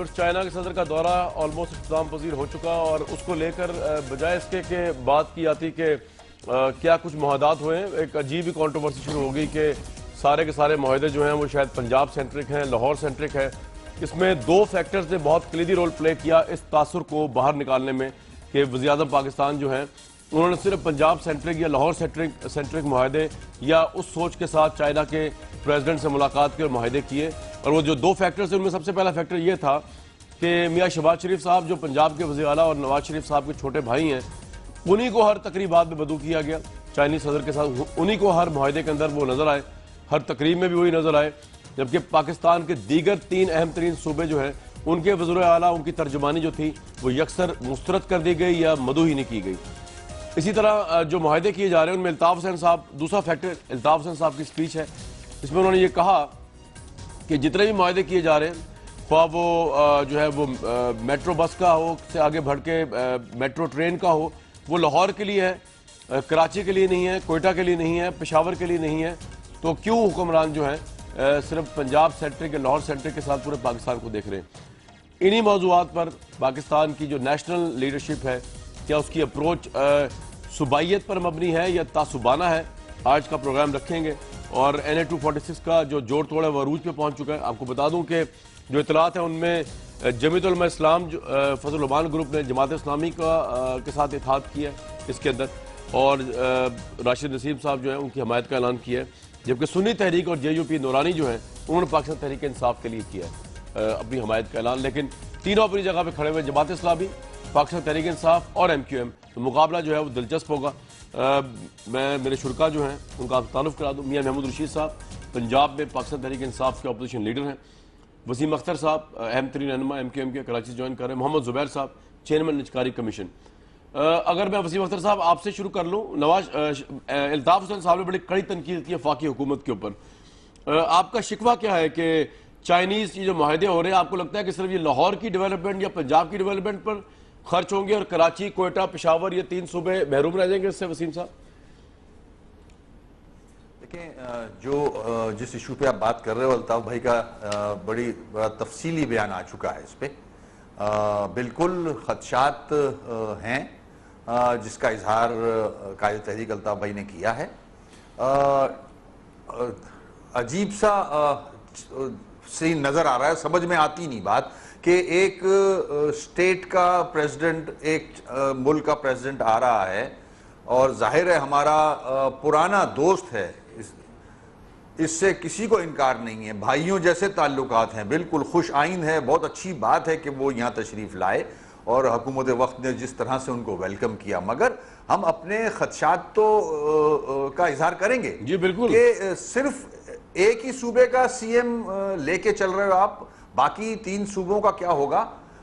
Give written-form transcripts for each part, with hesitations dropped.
Viewers, China के सदर का दौरा ऑलमोस्ट इख्तिताम पजीर हो चुका और उसको लेकर बजाय इसके कि बात की जाती कि क्या कुछ मुआहदात हुए हैं, एक अजीब ही कॉन्ट्रोवर्सी शुरू हो गई कि सारे के सारे मुआहदे जो हैं वो शायद पंजाब सेंट्रिक हैं, लाहौर सेंट्रिक है। इसमें दो फैक्टर्स ने बहुत कलीदी रोल प्ले किया इस तासुर को बाहर निकालने में कि वज़ीर-ए-आज़म पाकिस्तान जो हैं उन्होंने सिर्फ पंजाब सेंट्रिक या लाहौर सेंट्रिक मुआहदे या उस सोच के साथ चाइना के प्रेसिडेंट से मुलाकात की और मुआहदे किए। और वो जो दो फैक्टर्स हैं उनमें सबसे पहला फैक्टर ये था कि मियाँ शहबाज शरीफ साहब जो पंजाब के वज़ीर आला और नवाज शरीफ साहब के छोटे भाई हैं, उन्हीं को हर तकरीबात में बदू किया गया चाइनीज सदर के साथ, उन्हीं को हर मुआहदे के अंदर वो नजर आए, हर तकरीब में भी वही नजर आए। जबकि पाकिस्तान के दीगर तीन अहम तरीन सूबे जो हैं उनके वज़ीर आला उनकी तर्जुमानी जो थी वो यकसर मुस्तरद कर दी गई या मदू ही नहीं की गई। इसी तरह जो मुआहदे किए जा रहे हैं उनमें अल्ताफ हुसैन साहब, दूसरा फैक्टर अल्ताफ हुसैन साहब की स्पीच है, इसमें उन्होंने ये कहा कि जितने भी मुआहदे किए जा रहे हैं, ख्वाह वो जो है वो मेट्रो बस का हो से आगे बढ़ के मेट्रो ट्रेन का हो, वो लाहौर के लिए है, कराची के लिए नहीं है, कोयटा के लिए नहीं है, पेशावर के लिए नहीं है, तो क्यों हुक्मरान जो है सिर्फ पंजाब सेंट्रिक या लाहौर सेंट्रिक के साथ पूरे पाकिस्तान को देख रहे हैं। इन्हीं मौजूआत पर पाकिस्तान की जो नेशनल लीडरशिप है, क्या उसकी अप्रोच सुबाइयत पर मबनी है या तासुबाना है, आज का प्रोग्राम रखेंगे। और NA-246 का जो जोड़ तोड़ है वो अरूज पे पहुंच चुका है। आपको बता दूं कि जो इतलात है उनमें जमीयत उलमा इस्लाम फजल रहमान ग्रुप ने जमात इस्लामी के साथ इत्तेहाद किया है इसके अंदर, और राशिद नसीम साहब जो है उनकी हमायत का ऐलान किया है, जबकि सुन्नी तहरीक और JUP नूरानी जो है उन्होंने पाकिस्तान तहरीक इंसाफ के लिए किया है अपनी हमायत का ऐलान। लेकिन तीनों अपनी जगह पर खड़े हुए, जमात इस्लामी, पाकिस्तान तहरीक इंसाफ और MQM, तो मुकाबला जो है वो दिलचस्प होगा। मैं मेरे शुरका जो हैं उनका तारुफ करा दूं। मियाँ महमूद रशीद साहब पंजाब में पाकिस्तान तहरीक इंसाफ के अपोजिशन लीडर हैं। वसीम अख्तर साहब अहम तरीन रहनुमा MQM के, कराची से ज्वाइन कर रहे हैं। मोहम्मद जुबैर साहब चेयरमैन निजकारी कमीशन। अगर मैं वसीम अख्तर साहब आपसे शुरू कर लूँ, अल्ताफ हुसैन साहब ने बड़ी कड़ी तनकीद की है वफाकी हुकूमत के ऊपर। आपका शिकवा क्या है कि चाइनीज़ जो मुआहदे हो रहे हैं, आपको लगता है कि सिर्फ ये लाहौर की डेवलपमेंट या पंजाब की डेवलपमेंट पर खर्च होंगे और कराची, कोयटा, पेशावर ये तीन सूबे महरूम रह जाएंगे इससे? वसीम साहब देखें, जो जिस इशू पे आप बात कर रहे हो अल्ताफ भाई का बड़ा तफसीली बयान आ चुका है इस पे। बिल्कुल खदशात हैं जिसका इजहार कायद तहरीक अल्ताफ भाई ने किया है। अजीब सा सीन नजर आ रहा है, समझ में आती नहीं बात कि एक स्टेट का प्रेसिडेंट, एक मुल्क का प्रेसिडेंट आ रहा है और जाहिर है हमारा पुराना दोस्त है, इससे किसी को इनकार नहीं है, भाइयों जैसे ताल्लुकात हैं, बिल्कुल खुश आइंद है, बहुत अच्छी बात है कि वो यहाँ तशरीफ़ लाए और हुकूमत वक्त ने जिस तरह से उनको वेलकम किया। मगर हम अपने खदशात तो का इजहार करेंगे जी बिल्कुल कि सिर्फ एक ही सूबे का CM लेके चल रहे हो आप, बाकी तीन सूबों का क्या होगा?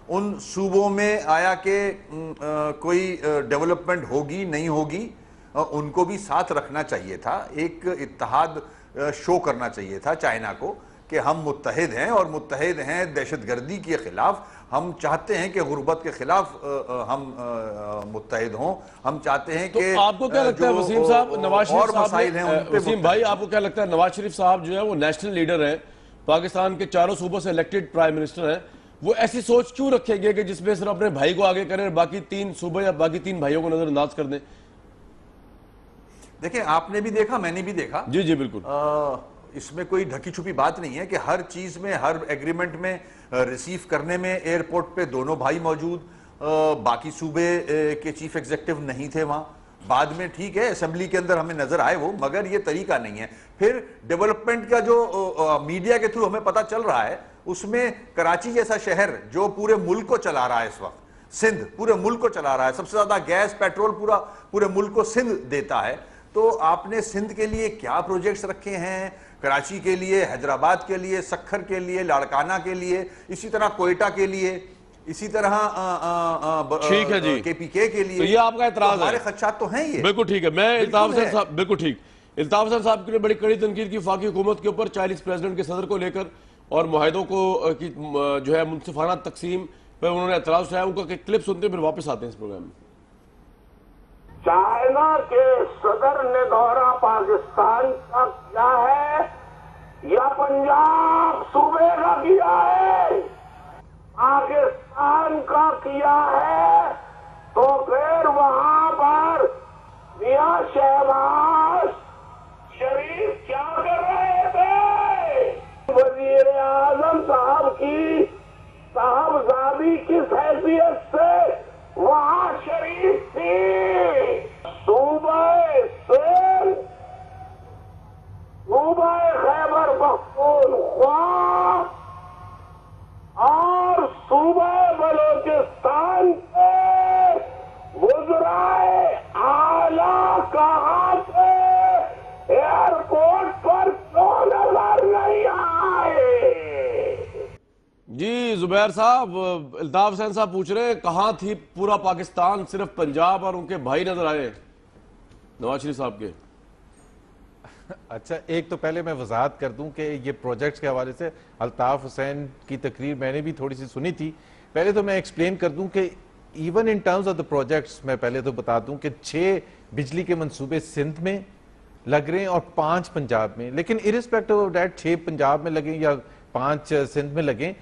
उन सूबों में आया कि कोई डेवलपमेंट होगी नहीं होगी, उनको भी साथ रखना चाहिए था, एक इत्तेहाद शो करना चाहिए था चाइना को कि हम मुत्तहिद हैं और मुत्तहिद हैं दहशतगर्दी के खिलाफ। हम चाहते हैं कि गुर्बत के खिलाफ हम मुत्तहिद हों। हम चाहते हैं कि आपको क्या लगता है वसीम साहब, नवाज शरीफ साहब, वसीम भाई आपको क्या लगता है नवाज शरीफ साहब जो है वो नेशनल लीडर है, पाकिस्तान के चारों सूबों से इलेक्टेड प्राइम मिनिस्टर है, वो ऐसी सोच क्यों रखेंगे कि जिसमें सिर्फ अपने भाई को आगे करें और बाकी तीन सूबे या बाकी तीन भाइयों को नजरअंदाज कर दें? देखिए, आपने भी देखा, मैंने भी देखा। जी जी बिल्कुल। इसमें कोई ढकी छुपी बात नहीं है कि हर चीज में, हर एग्रीमेंट में, रिसीव करने में एयरपोर्ट पे दोनों भाई मौजूद, बाकी सूबे के चीफ एग्जीक्यूटिव नहीं थे वहां। बाद में ठीक है असेंबली के अंदर हमें नजर आए वो, मगर ये तरीका नहीं है। फिर डेवलपमेंट का जो मीडिया के थ्रू हमें पता चल रहा है, उसमें कराची जैसा शहर जो पूरे मुल्क को चला रहा है इस वक्त, सिंध पूरे मुल्क को चला रहा है, सबसे ज्यादा गैस पेट्रोल पूरे मुल्क को सिंध देता है। तो आपने सिंध के लिए क्या प्रोजेक्ट्स रखे हैं, कराची के लिए, हैदराबाद के लिए, सखर के लिए, लाड़काना के लिए, इसी तरह कोयटा के लिए, इसी तरह ठीक है जी KPK के लिए। तो ये आपका एतराज है? हमारे खदशात तो हैं ये। बिल्कुल ठीक है। मैं अल्ताफ हुसैन साहब, बिल्कुल ठीक, अल्ताफ हुसैन साहब ने बड़ी कड़ी तनकीद की वफाकी हुकूमत के ऊपर चाइनीज प्रेसिडेंट के सदर को लेकर और मुआहदों को की जो है मुनसिफाना तकसीम पर उन्होंने एतराज उठाया। उनका क्लिप सुनते हैं फिर वापस आते हैं इस प्रोग्राम में। चाइना के सदर ने दौरा पाकिस्तान का किया है या पंजाब सूबे का किया है? पाकिस्तान का किया है, तो फिर वहां पर मियां शहबाज शरीफ क्या कर रहे थे? वजीर आजम साहब की साहबजादी किस हैसियत से वहां शरीफ थी? सूबे सिंध, सूबे खैबर पख्तूनख्वा और सूबे बलोचिस्तान के वज़राए आला कहाँ थे? एयरपोर्ट पर क्यों नजर नहीं आए? जी जुबैर साहब, अल्ताफ हुसैन साहब पूछ रहे हैं कहाँ थी पूरा पाकिस्तान, सिर्फ पंजाब और उनके भाई नजर आए नवाज शरीफ साहब के। अच्छा, एक तो पहले मैं वजाहत कर दूं कि ये प्रोजेक्ट्स के हवाले से अल्ताफ हुसैन की तकरीर मैंने भी थोड़ी सी सुनी थी। पहले तो मैं एक्सप्लेन कर दूं कि even in terms of the projects, मैं पहले तो बता दूं कि 6 बिजली के मंसूबे सिंध में लग रहे हैं और 5 पंजाब में, लेकिन इरिस्पेक्टिव ऑफ दैट 6 पंजाब में लगे या 5 सिंध में लगे,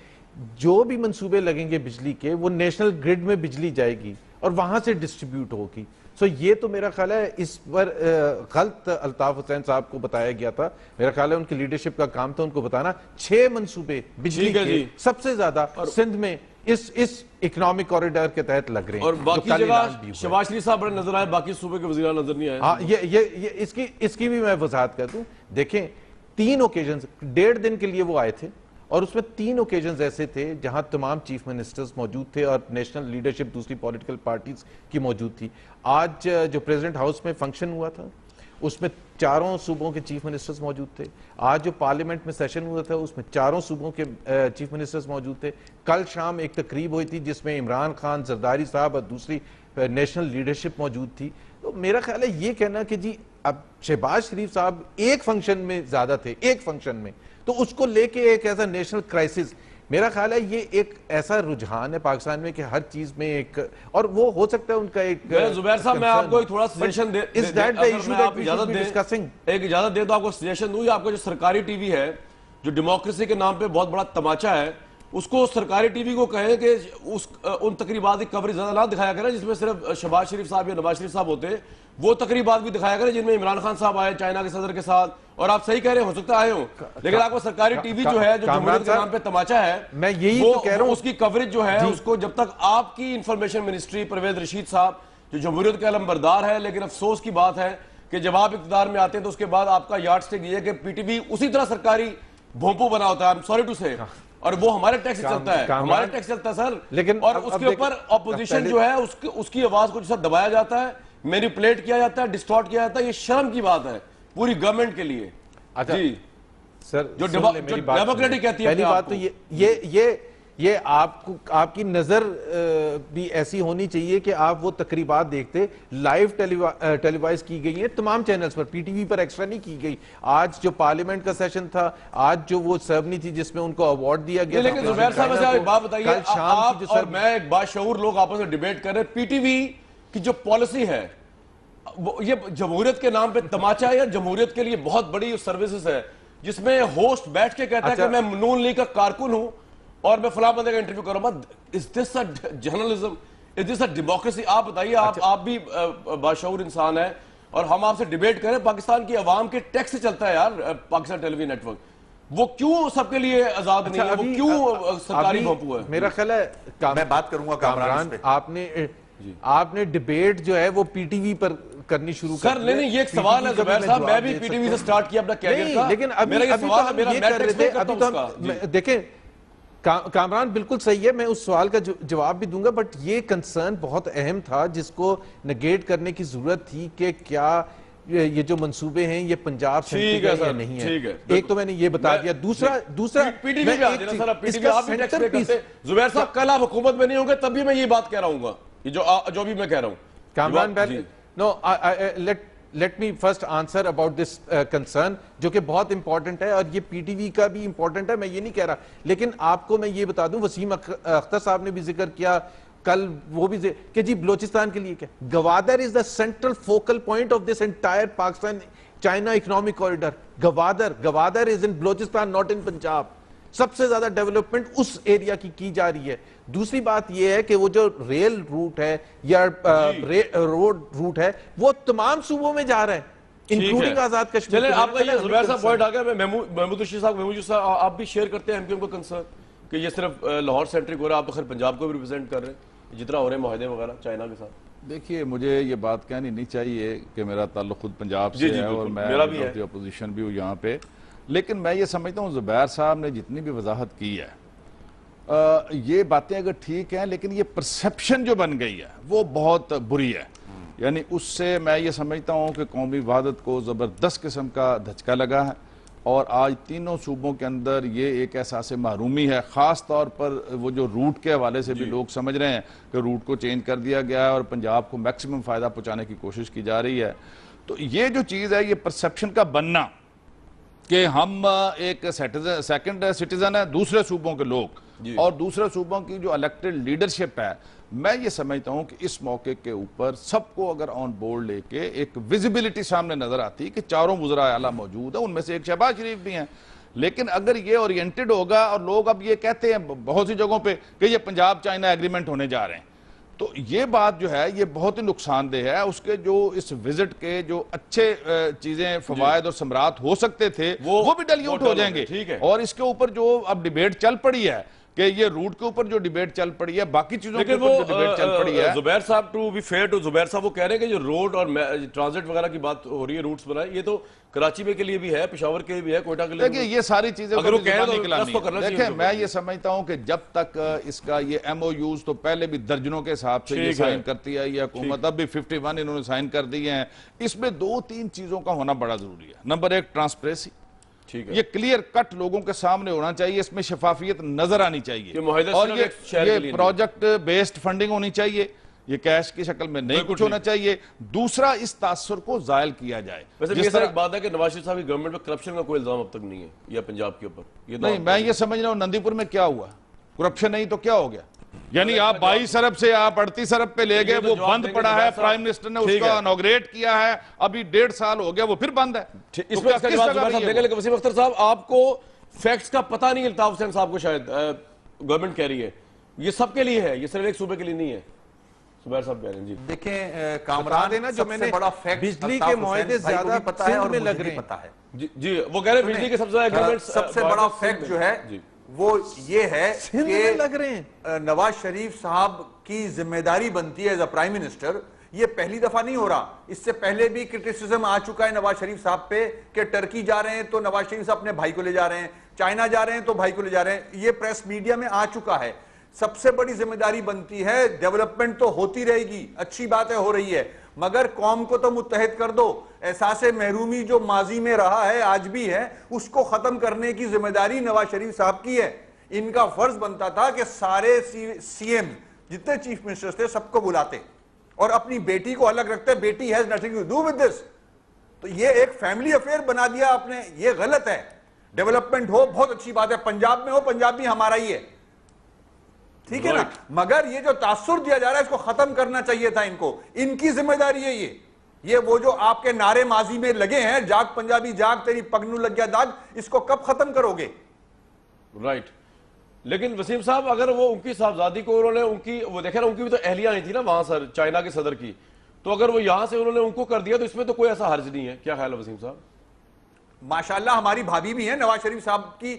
जो भी मंसूबे लगेंगे बिजली के वो नेशनल ग्रिड में बिजली जाएगी और वहां से डिस्ट्रीब्यूट होगी। सो ये तो मेरा ख्याल है इस पर गलत अल्ताफ हुसैन साहब को बताया गया था। मेरा ख्याल है उनकी लीडरशिप का काम था उनको बताना। 6 मंसूबे बिजली के सबसे ज्यादा सिंध में इस इकोनॉमिक कॉरिडोर के तहत लग रहे हैं और बाकी जगह शहबाज शरीफ साहब बड़े नजर आए, बाकी सूबे के वज़ीर नजर नहीं आए। हाँ, ये इसकी भी मैं वजाहत कर दूं। देखें, 3 ओकेजन 1.5 दिन के लिए वो आए थे और उसमें 3 ओकेजन ऐसे थे जहां तमाम चीफ मिनिस्टर्स मौजूद थे और नेशनल लीडरशिप दूसरी पॉलिटिकल पार्टीज की मौजूद थी। आज जो प्रेसिडेंट हाउस में फंक्शन हुआ था उसमें 4 सूबों के चीफ मिनिस्टर्स मौजूद थे। आज जो पार्लियामेंट में सेशन हुआ था उसमें 4 सूबों के चीफ मिनिस्टर्स मौजूद थे। कल शाम एक तकरीब हुई थी जिसमें इमरान खान, जरदारी साहब और दूसरी नेशनल लीडरशिप मौजूद थी। तो मेरा ख्याल है ये कहना कि जी अब शहबाज शरीफ साहब एक फंक्शन में ज्यादा थे, एक फंक्शन में, तो उसको लेके एक ऐसा नेशनल क्राइसिस, मेरा ख्याल है ये एक ऐसा रुझान है पाकिस्तान में कि हर चीज में एक, और वो हो सकता है उनका एक। जुबैर साहब, मैं आपको एक थोड़ा सजेशन दे, is that the issue that we should be discussing? एक इजाजत दे तो आपको सजेशन दूं, आपका जो सरकारी टीवी है जो डेमोक्रेसी के नाम पे बहुत बड़ा तमाचा है, उसको सरकारी टीवी को कहें कि उन तकरीबात की कवरेज ज्यादा ना दिखाया करें जिसमें सिर्फ शहबाज शरीफ साहब या नवाज शरीफ साहब होते, वो तकरीबात भी दिखाया करें जिनमें इमरान खान साहब आए चाइना के सदर के साथ, और आप सही कह रहे हो सकता है आए हो, लेकिन आपको सरकारी टीवी जो है जो जमहूरियत के नाम पे तमाचा है, मैं यही तो कह रहा हूं, उसकी कवरेज जो है उसको जब तक आपकी इंफॉर्मेशन मिनिस्ट्री परवेज रशीद साहब जो जमहूरियत के अलमबरदार है, लेकिन अफसोस की बात है कि जब आप इक़्तिदार में आते हैं तो उसके बाद आपका यार्ड स्टिक ये है कि पीटीवी उसी तरह सरकारी भोंपू बना होता है, आई एम सॉरी टू से, और वो हमारे टैक्स से चलता है, हमारे टैक्स चलता है सर। लेकिन और उसके ऊपर ऑपोजिशन जो है उसकी आवाज को जैसा दबाया जाता है, मैनिपुलेट किया जाता है, डिस्टॉर्ट किया जाता है, ये शर्म की बात है पूरी गवर्नमेंट के लिए। अच्छा जी सर, जो डेमोक्रेटिक कहती है, पहली बात तो ये आपको आपकी नजर भी ऐसी होनी चाहिए कि आप वो तकरीबात देखते, लाइव टेलीवाइज की गई है तमाम चैनल्स पर, पीटीवी पर एक्स्ट्रा नहीं की गई। आज जो पार्लियामेंट का सेशन था, आज जो वो सेरेमनी थी जिसमें उनको अवार्ड दिया गया, लेकिन जुबैर साहब से एक बात बताइए, आप और मैं एक बाशऊर लोग आपस में डिबेट कर रहे हैं, पीटीवी की जो पॉलिसी है ये जमहूरियत के नाम पे तमाचा है या जमहूरियत के लिए बहुत बड़ी सर्विसेज है जिसमें होस्ट बैठ के कहता है कि मैं नून लीग का कारकुन हूं और मैं फलां बंदे का इंटरव्यू करूंगा। Is this a journalism? Is this a democracy? आप बताइए, आप भी बाशऊर इंसान है और हम आपसे डिबेट करें, पाकिस्तान की आवाम के टैक्स से चलता है यार पाकिस्तान टेलीविजन नेटवर्क, वो क्यों सबके लिए आजाद नहीं है? वो क्यों सरकारी भोंपू है? मेरा ख्याल है मैं बात करूंगा कामरान, आपने डिबेट जो है वो पीटीवी पर करनी शुरू कर नहीं, ये एक सवाल है जुबैर साहब, मैं भी पीटीवी से स्टार्ट किया अपना कैरियर का, लेकिन मेरा ये सवाल है, मेरा मैं टैक्स करता हूं उसका। देखें कामरान बिल्कुल सही है, मैं उस सवाल का जवाब भी दूंगा, बट ये कंसर्न बहुत अहम था जिसको नेगेट करने की जरूरत थी कि क्या ये जो मंसूबे हैं ये पंजाब सेंट्रिक है या नहीं है। एक तो मैंने ये बता दिया, दूसरा पीटीवी पे आ जाना सर, पीटीवी आप भी टैक्स पे करते। जुबैर साहब कल आप हुकूमत में नहीं होंगे तब भी मैं ये बात कह रहा हूं, ये जो भी मैं कह रहा हूं। कामरान पहले no, let me first answer about this concern जो कि बहुत इंपॉर्टेंट है और ये पीटीवी का भी इंपॉर्टेंट है, मैं ये नहीं कह रहा, लेकिन आपको मैं ये बता दूं, वसीम अख्तर साहब ने भी जिक्र किया कल, वो भी कि जी बलोचिस्तान के लिए क्या, Gwadar is the central focal point of this entire Pakistan China economic corridor. Gwadar is in Balochistan, not in Punjab. सबसे ज्यादा डेवलपमेंट उस एरिया की जा रही है। दूसरी बात यह है कि वो जो रेल रूट है या रोड रूट है वो तमाम सूबों में जा रहा है, इंक्लूडिंग आजाद कश्मीर। चलिए, आपका ये जुबैर साहब पॉइंट आ गया। मैं महमूद रशीद साहब, आप भी शेयर करते हैं एमक्यूएम का कंसर्न कि ये सिर्फ लाहौर सेंट्रिक हो रहा है? आप तो खैर पंजाब को भी रिप्रेजेंट कर रहे हैं, जितना हो रहे हैं माहदे वगैरह चाइना के साथ। देखिए, मुझे ये बात कहनी नहीं चाहिए कि मेरा ताल्लुक खुद पंजाब से है और मैं अपोजिशन भी हूँ यहाँ पे, लेकिन मैं ये समझता हूँ जुबैर साहब ने जितनी भी वजाहत की है, ये बातें अगर ठीक हैं, लेकिन ये परसेप्शन जो बन गई है वो बहुत बुरी है। यानी उससे मैं ये समझता हूँ कि कौमी वहादत को ज़बरदस्त किस्म का धचका लगा है और आज तीनों सूबों के अंदर ये एक एहसास महरूमी है। ख़ास तौर पर वो जो रूट के हवाले से भी लोग समझ रहे हैं कि रूट को चेंज कर दिया गया है और पंजाब को मैक्सिमम फ़ायदा पहुँचाने की कोशिश की जा रही है। तो ये जो चीज़ है, ये परसेप्शन का बनना कि हम एक सेकंड सिटीजन है दूसरे सूबों के लोग और दूसरे सूबों की जो इलेक्टेड लीडरशिप है, मैं ये समझता हूं कि इस मौके के ऊपर सबको अगर ऑन बोर्ड लेके एक विजिबिलिटी सामने नजर आती कि चारों वज़रा आला मौजूद है, उनमें से एक शहबाज शरीफ भी हैं। लेकिन अगर ये ओरिएंटेड होगा और लोग अब ये कहते हैं बहुत सी जगहों पे कि ये पंजाब चाइना एग्रीमेंट होने जा रहे हैं, तो ये बात जो है ये बहुत ही नुकसानदेह है। उसके जो इस विजिट के जो अच्छे चीजें फवायद और समरात हो सकते थे वो भी डल्यूट हो जाएंगे। और इसके ऊपर जो अब डिबेट चल पड़ी है कि ये रूट के ऊपर जो डिबेट चल पड़ी है, बाकी चीजों के ऊपर जो डिबेट चल पड़ी है, Zubair sahab to be fair to Zubair sahab वो कह रहे हैं कि जो रोड और ट्रांजिट वगैरह की बात हो रही है, रूट्स बनाए, ये तो कराची में के लिए भी है, पेशावर के लिए भी है, कोयटा के लिए। देखिए, ये सारी चीजें अगर वो कह रहे हैं, देखिए मैं ये समझता हूं कि जब तक इसका ये MOUs तो पहले भी दर्जनों के हिसाब से ये साइन करती है ये हुकूमत, अब भी 51 इन्होंने साइन कर दिए हैं। इसमें 2-3 चीजों का होना बड़ा जरूरी है। नंबर 1, ट्रांसपेरेंसी, ये क्लियर कट लोगों के सामने होना चाहिए, इसमें शफाफियत नजर आनी चाहिए और ये प्रोजेक्ट बेस्ड फंडिंग होनी चाहिए, ये कैश की शक्ल में नहीं कुछ होना चाहिए। दूसरा, इस तासुर को जायल किया जाए। वैसे ये एक बात है कि नवाज शरीफ साहब की गवर्नमेंट में करप्शन का कोई इल्जाम अब तक नहीं है या पंजाब के ऊपर, ये नहीं, मैं ये समझ रहा हूँ नंदीपुर में क्या हुआ, करप्शन नहीं तो क्या हो गया? यानी आप 22 अरब से आप 38 अरब पे ले गए, वो बंद पड़ा है, प्राइम मिनिस्टर ने उसका इनॉग्रेट किया है, अभी 1.5 साल हो गया, वो फिर बंद है। इसमें लेकिन वसीम अख्तर साहब, आपको फैक्ट्स का पता नहीं, अल्ताफ हुसैन साहब को शायद गवर्नमेंट कह रही है ये सबके लिए है, ये सिर्फ एक सूबे के लिए नहीं है। जुबैर साहब कह रहे हैं जी। देखें कामरान, देना जो मैंने बड़ा फैक्ट, बिजली के मुआहदे ज्यादा पता है और लग रहे पता है जी, वो कह रहे हैं बिजली के सबसे बड़ा फैक्ट जो है वो ये है कि लग रहे हैं नवाज शरीफ साहब की जिम्मेदारी बनती है एज अ प्राइम मिनिस्टर। ये पहली दफा नहीं हो रहा, इससे पहले भी क्रिटिसिज्म आ चुका है नवाज शरीफ साहब पे कि टर्की जा रहे हैं तो नवाज शरीफ साहब अपने भाई को ले जा रहे हैं, चाइना जा रहे हैं तो भाई को ले जा रहे हैं, ये प्रेस मीडिया में आ चुका है। सबसे बड़ी जिम्मेदारी बनती है, डेवलपमेंट तो होती रहेगी, अच्छी बात है हो रही है, मगर कौम को तो मुत्तहिद कर दो। एहसासे महरूमी जो माजी में रहा है आज भी है, उसको खत्म करने की जिम्मेदारी नवाज शरीफ साहब की है। इनका फर्ज बनता था कि सारे सीएम जितने चीफ मिनिस्टर्स थे सबको बुलाते और अपनी बेटी को अलग रखते, बेटी has nothing to do with this. तो ये एक फैमिली अफेयर बना दिया आपने, ये गलत है। डेवलपमेंट हो बहुत अच्छी बात है, पंजाब में हो, पंजाब भी हमारा ही है, ठीक है ना, मगर ये जो तासुर दिया जा रहा है इसको खत्म करना चाहिए था इनको, इनकी जिम्मेदारी है ये वो जो आपके नारे माजी में लगे हैं, जाग पंजाबी जाग, तेरी पगनू लग गया दाग, इसको कब खत्म करोगे? राइट। लेकिन वसीम साहब, अगर वो उनकी साहबजादी को उन्होंने उनकी वो देखे ना, उनकी भी तो अहलिया नहीं थी ना वहां सर, चाइना के सदर की, तो अगर वो यहां से उन्होंने उनको कर दिया तो इसमें तो कोई ऐसा हर्ज नहीं है। क्या ख्याल है वसीम साहब? माशाल्लाह हमारी भाभी भी है, नवाज शरीफ साहब की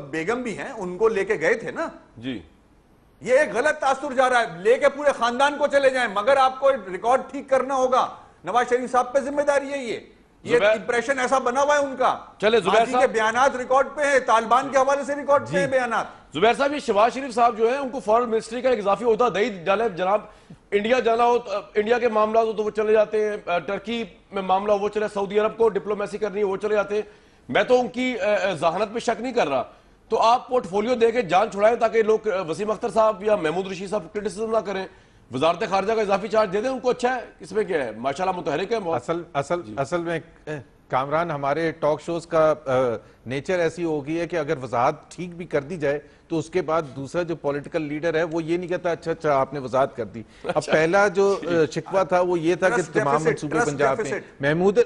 बेगम भी हैं, उनको लेके गए थे ना जी। ये एक गलत तासुर जा रहा है, लेके पूरे खानदान को चले जाएं, मगर आपको रिकॉर्ड ठीक करना होगा। नवाज शरीफ साहब पे जिम्मेदारी है ये इंप्रेशन ऐसा बना हुआ है उनका। चले जुबैर साहब के बयानात रिकॉर्ड पे है, तालिबान के हवाले से रिकॉर्ड पे है बयानात। जुबैर साहब, ये शहबाज शरीफ साहब जो है उनको फॉरेन मिनिस्ट्री का एक इजाफी होता दही डाले, जनाब इंडिया जाना हो, इंडिया के मामला हो तो वो चले जाते हैं, टर्की में मामला हो वो चले, सऊदी अरब को डिप्लोमेसी करनी है वो चले जाते हैं। मैं तो उनकी जहानत पे शक नहीं कर रहा, तो आप पोर्टफोलियो देके जान छुड़ाएं ताकि लोग वसीम अख्तर साहब या महमूद रशीद साहब क्रिटिसिज्म ना करें, वजारत खारजा का इजाफी चार्ज दे दें उनको, अच्छा है, इसमें क्या है, माशाल्लाह मुतहरिक है। असल में कामरान, हमारे टॉक शोज का नेचर ऐसी हो गई है कि अगर वजाहत ठीक भी कर दी जाए तो उसके बाद दूसरा जो पॉलिटिकल लीडर है वो ये नहीं कहता अच्छा अच्छा आपने वजाहत कर दी। अब पहला जो शिकवा था वो ये था कि तमाम मनसूबे पंजाब में महमूद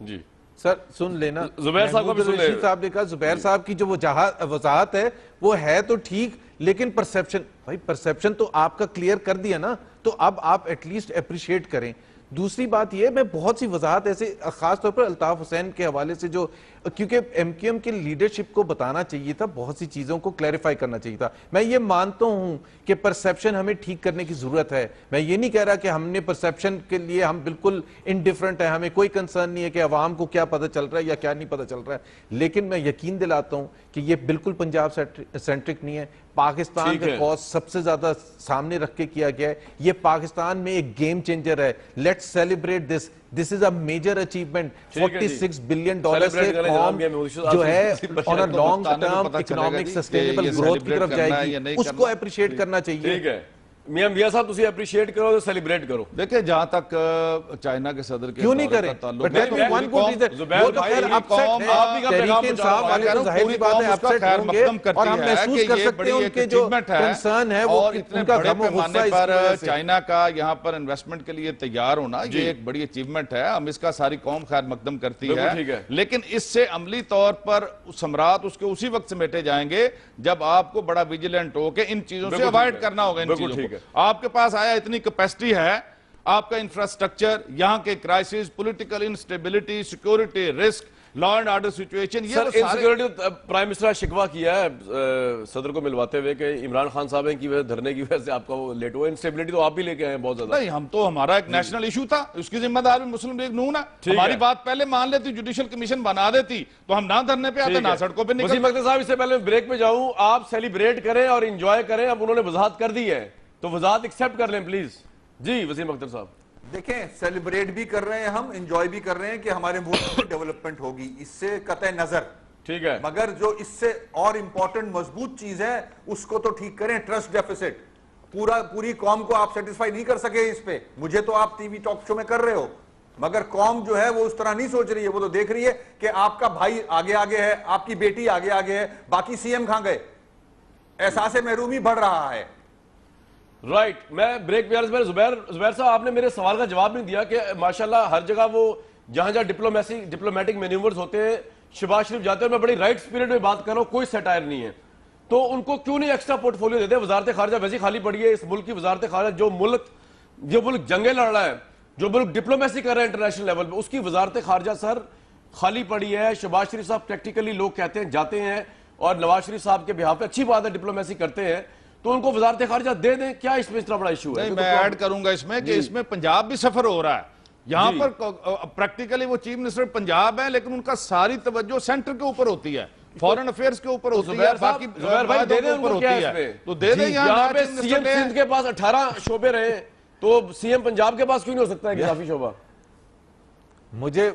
जी सर सुन लेना, जुबैर साहब को भी सुन ले। रशीद साहब ने कहा जुबैर साहब की जो वजाहत है वो है तो ठीक, लेकिन परसेप्शन, भाई परसेप्शन तो आपका क्लियर कर दिया ना, तो अब आप एटलीस्ट अप्रिशिएट करें। दूसरी बात यह, मैं बहुत सी वजाहत ऐसे खास तौर पर अल्ताफ हुसैन के हवाले से, जो क्योंकि एमक्यूएम की लीडरशिप को बताना चाहिए था, बहुत सी चीजों को क्लैरिफाई करना चाहिए था। मैं ये मानता हूं कि परसेप्शन हमें ठीक करने की जरूरत है। मैं ये नहीं कह रहा कि हमने परसेप्शन के लिए हम बिल्कुल इनडिफरेंट है, हमें कोई कंसर्न नहीं है कि अवाम को क्या पता चल रहा है या क्या नहीं पता चल रहा है, लेकिन मैं यकीन दिलाता हूं कि ये बिल्कुल पंजाब सेंट्रिक नहीं है। पाकिस्तान का कॉज सबसे ज्यादा सामने रख के किया गया है। ये पाकिस्तान में एक गेम चेंजर है। Let's celebrate this. This is a major achievement. $46 billion से कौम जो है on a long term economic sustainable growth की तरफ जाएगी, उसको अप्रिशिएट करना चाहिए। ठीक है मियां साहब, तुसी अप्रिशिएट करो तो सेलिब्रेट करो। देखिए जहां तक चाइना के सदर के क्यों नहीं करें, चाइना का यहाँ पर इन्वेस्टमेंट के लिए तैयार होना, ये एक बड़ी अचीवमेंट है। हम इसका सारी कौम खैर मकदम करती है, लेकिन इससे अमली तौर पर सम्राट उसके उसी वक्त समेटे जाएंगे जब आपको बड़ा विजिलेंट हो के इन चीजों से अवॉइड करना होगा। इन चीजों को आपके पास आया, इतनी कैपेसिटी है, आपका इंफ्रास्ट्रक्चर, यहां के crisis, political instability, security risk, law and order situation, ये इनसिक्योरिटी प्राइम मिनिस्टर ने शिकवा किया है सदर को मिलवाते हुए कि इमरान खान साहब की वजह धरने की वजह से आपका वो लेट हुआ। इंस्टेबिलिटी तो आप भी लेके आए बहुत ज्यादा। नहीं, हम तो, हमारा एक नेशनल इशू था, उसकी जिम्मेदार भी मुस्लिम लीग नून है। हमारी बात पहले मान लेती, जुडिशियल कमीशन बना देती तो हम ना धरने पे आते, ना सड़कों पे निकलते। वसीम अख्तर साहब, इससे पहले ब्रेक में जाऊं, आप सेलिब्रेट करें और एंजॉय करें। अब उन्होंने वजाहत कर दी है तो वजाहत एक्सेप्ट कर लें प्लीज। जी वसीम अख्तर साहब। देखें, सेलिब्रेट भी कर रहे हैं हम, एंजॉय भी कर रहे हैं कि हमारे मुल्क में डेवलपमेंट होगी, इससे कतई नजर। ठीक है, मगर जो इससे और इंपॉर्टेंट मजबूत चीज है उसको तो ठीक करें। ट्रस्ट डेफिसिट, पूरी कौम को आप सेटिस्फाई नहीं कर सके इस पे। मुझे तो आप टीवी टॉक शो में कर रहे हो, मगर कौम जो है वो उस तरह नहीं सोच रही है। वो तो देख रही है कि आपका भाई आगे आगे है, आपकी बेटी आगे आगे है, बाकी सीएम कहां गए। एहसास महरूमी बढ़ रहा है। राइट मैं ब्रेक पे जुबैर साहब, आपने मेरे सवाल का जवाब नहीं दिया कि माशाल्लाह हर जगह वो जहां जहां डिप्लोमेटिक मैन्यूवर्स होते हैं, शहबाज शरीफ जाते हैं। मैं बड़ी राइट स्पिरिट में बात कर रहा हूं, कोई सटायर नहीं है, तो उनको क्यों नहीं एक्स्ट्रा पोर्टफोलियो देते। वजारत खारजा वैसी खाली पड़ी है इस मुल्क की। वजारत खारजा जो मुल्क जंगे लड़ रहा है, जो मुल्क डिप्लोमेसी कर रहा है इंटरनेशनल लेवल पे, उसकी वजारत खारजा सर खाली पड़ी है। शहबाज शरीफ साहब प्रैक्टिकली लोग कहते हैं जाते हैं और नवाज शरीफ साहब के बिहाफ पे अच्छी बात है, डिप्लोमेसी करते हैं, तो उनको वजारत खारजा दे दें। क्या इसमें इतना बड़ा इशू है? मैं ऐड करूंगा इसमें कि इसमें पंजाब भी सफर हो रहा है। यहां पर प्रैक्टिकली वो चीफ मिनिस्टर पंजाब है, लेकिन उनका सारी तवज्जो सेंटर के ऊपर होती है, फॉरेन अफेयर्स के ऊपर होती है, बाकी भाई दे दें उनको, क्या है तो दे दें। यहाँ पे सीएम सिंध के पास 18 शोबे रहे, तो सीएम पंजाब के पास क्यों नहीं हो सकता है काफी शोबा?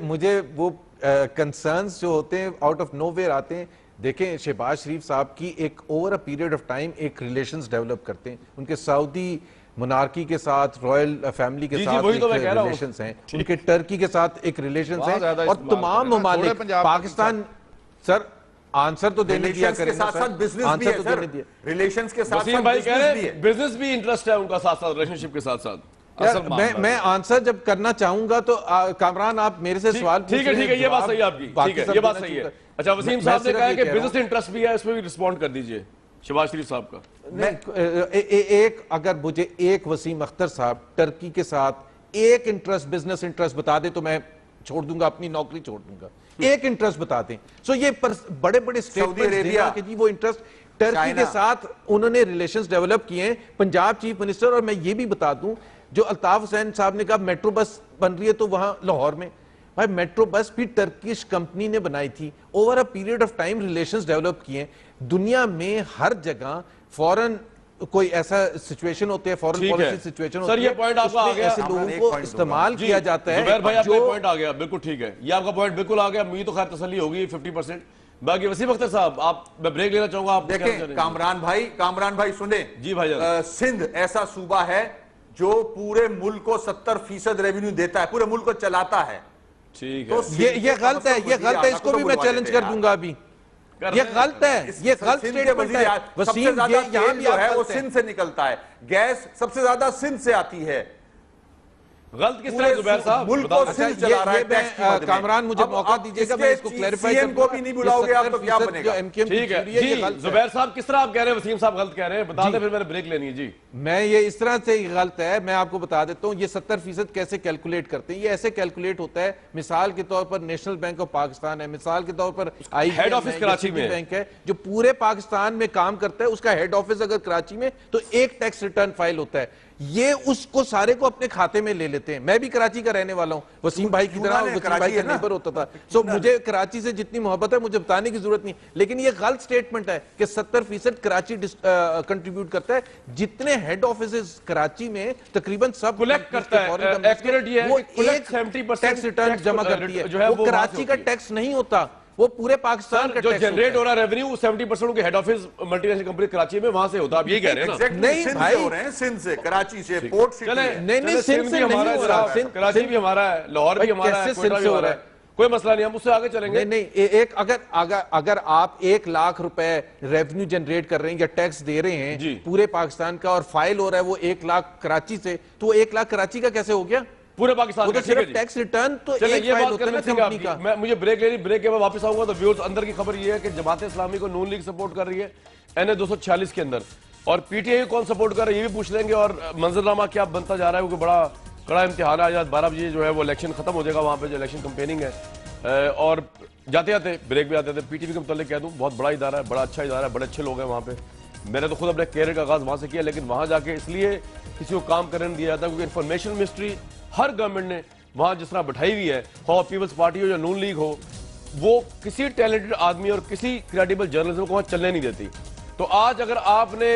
मुझे वो कंसर्न्स जो होते हैं आउट ऑफ नोवेयर आते हैं। देखें, शहबाज शरीफ साहब की एक over a period of time एक रिलेशंस डेवलप करते हैं। उनके सऊदी मोनार्की के साथ, रॉयल फैमिली के साथ रिलेशंस हैं, उनके टर्की के साथ एक रिलेशंस हैं, और तमाम ममालिक पाकिस्तान। सर आंसर तो देने दिया करें, साथ बिजनेस भी है सर, रिलेशंस के साथ भाई कह रहे हैं बिजनेस भी इंटरेस्ट है उनका साथ साथ, रिलेशनशिप के साथ साथ। मैं आंसर जब करना चाहूंगा तो कामरान आप मेरे से सवाल ठीक है, ये बात सही है आपकी, ठीक है, ये बात सही है। अच्छा, वसीम साहब ने कहा कि बिजनेस इंटरेस्ट भी है, इसमें भी रिस्पॉन्ड कर दीजिए शहबाज शरीफ साहब का। एक अगर मुझे एक वसीम अख्तर साहब टर्की के साथ एक इंटरेस्ट, बिजनेस इंटरेस्ट बता दे तो मैं छोड़ दूंगा, अपनी नौकरी छोड़ दूंगा। एक इंटरेस्ट बताते हैं। सो ये बड़े बड़े स्टेटमेंट्स कि जी वो इंटरेस्ट टर्की के साथ उन्होंने रिलेशंस डेवलप किए हैं, पंजाब चीफ मिनिस्टर। और मैं ये भी बता दूं, जो अल्ताफ हुसैन साहब ने कहा मेट्रो बस बन रही है तो वहां लाहौर में, भाई मेट्रो बस भी टर्किश कंपनी ने बनाई थी। Over a period of time relations develop किए। दुनिया में हर जगह फॉरेन कोई ऐसा सिचुएशन होते हैं, फॉरेन पॉलिसी सिचुएशन होती है, सर ये पॉइंट आपका आ गया, ऐसे लोगों को इस्तेमाल किया जाता है। जुबैर भाई आपका पॉइंट आ गया, बिल्कुल ठीक है, ये आपका पॉइंट बिल्कुल आ गया। मुझे तो खैर तसल्ली होगी 50%। बाकी वसीम अख्तर साहब, आप, मैं ब्रेक लेना चाहूंगा, आप देखें। कामरान भाई सुने जी भाई। सिंध ऐसा सूबा है जो पूरे मुल्क को 70% रेवेन्यू देता है, पूरे मुल्क को चलाता है। ठीक है, तो ये गलत है, ये गलत है, इसको भी मैं चैलेंज कर दूंगा अभी। ये गलत है, ये गलत स्टेटमेंट है। वसीम, ये यहां भी है वो सिंध से निकलता है, गैस सबसे ज्यादा सिंध से आती है। गलत किस तरह जुबैर साहब मुल्क को सिर्फ चला रहा है टैक्स की मद में। कामरान मुझे मौका दीजिएगा, मैं इसको क्लैरिफाई सीएम को भी नहीं बुलाओगे आप तो क्या बनेगा? ठीक है जी जुबैर साहब, किस तरह आप कह रहे हैं? वसीम साहब गलत कह रहे हैं, बता दें, फिर मैंने ब्रेक लेनी है जी। मैं ये इस तरह से गलत है, मैं आपको बता देता हूं। ये 70% कैसे कैलकुलेट करते हैं? ये ऐसे कैलकुलेट होता है, मिसाल के तौर पर नेशनल बैंक ऑफ पाकिस्तान है, मिसाल के तौर पर हेड ऑफिस कराची में बैंक है जो पूरे पाकिस्तान में काम करता है, उसका हेड ऑफिस अगर कराची में, तो एक टैक्स रिटर्न फाइल होता है। ये उसको सारे को अपने खाते में ले लेते हैं। मैं भी कराची का रहने वाला हूं, वसीम भाई की तरह, वसीम भाई का नेबर होता था। सो मुझे कराची से जितनी मोहब्बत है मुझे बताने की जरूरत नहीं, लेकिन ये गलत स्टेटमेंट है कि 70% कराची कंट्रीब्यूट करता है। जितने हेड ऑफिस कराची में तकरीबन सब कलेक्ट करता है, एक्यूरेट ये है वो कि एक 70% टैक्स रिटर्न जमा करती है, जो है वो कराची का टैक्स नहीं होता, वो पूरे पाकिस्तान का जो टैक्स जनरेट हो रहा है रेवेन्यू 70% के head office multinational company Karachi में वहां से होता है। आप यही कह रहे हैं ना? नहीं भाई, हो रहे हैं सिंध से, कराची से, पोर्ट सिटी चले से। नहीं, सिंध से नहीं हो रहा, कराची भी हमारा है, लाहौर भी हमारा है, कोयटा भी हमारा है, कोई मसला नहीं, हम उससे आगे चलेंगे। नहीं, एक अगर आप 1 लाख रुपए रेवेन्यू जनरेट कर रहे हैं या टैक्स दे रहे हैं पूरे पाकिस्तान का, और फाइल हो रहा है वो 1 लाख कराची से, तो 1 लाख कराची का कैसे हो गया? पूरे पाकिस्तान का सिर्फ टैक्स रिटर्न तो एक फाइल होता है ना कंपनी का। मैं मुझे ब्रेक लेनी, ब्रेक के बाद वापस आऊंगा। तो व्यूअर्स, अंदर की खबर ये है कि जमात इस्लामी को नून लीग सपोर्ट कर रही है NA 246 के अंदर, और PTI को कौन सपोर्ट कर रहा है ये भी पूछ लेंगे, और मंजरनामा क्या बनता जा रहा है, क्योंकि बड़ा कड़ा इम्तिहान है। आज 12 बजे जो है वो इलेक्शन खत्म हो जाएगा, वहाँ पे जो इलेक्शन कंपेनिंग है। और जाते जाते ब्रेक भी आते थे, PTV के मतलब कह दूँ, बहुत बड़ा इदारा है, बड़ा अच्छा इदारा है, बड़े अच्छे लोग हैं वहाँ पे। मैंने तो खुद अपने कैरियर का आगाज वहाँ से किया, लेकिन वहाँ जाके इसलिए किसी को काम करने नहीं दिया जाता क्योंकि इन्फॉर्मेशन मिनिस्ट्री हर गवर्नमेंट ने वहां जिस तरह बैठाई हुई है, हो पीपल्स पार्टी हो या नून लीग हो, वो किसी टैलेंटेड आदमी और किसी क्रेडिबल जर्नलिज्म को वहां चलने नहीं देती। तो आज अगर आपने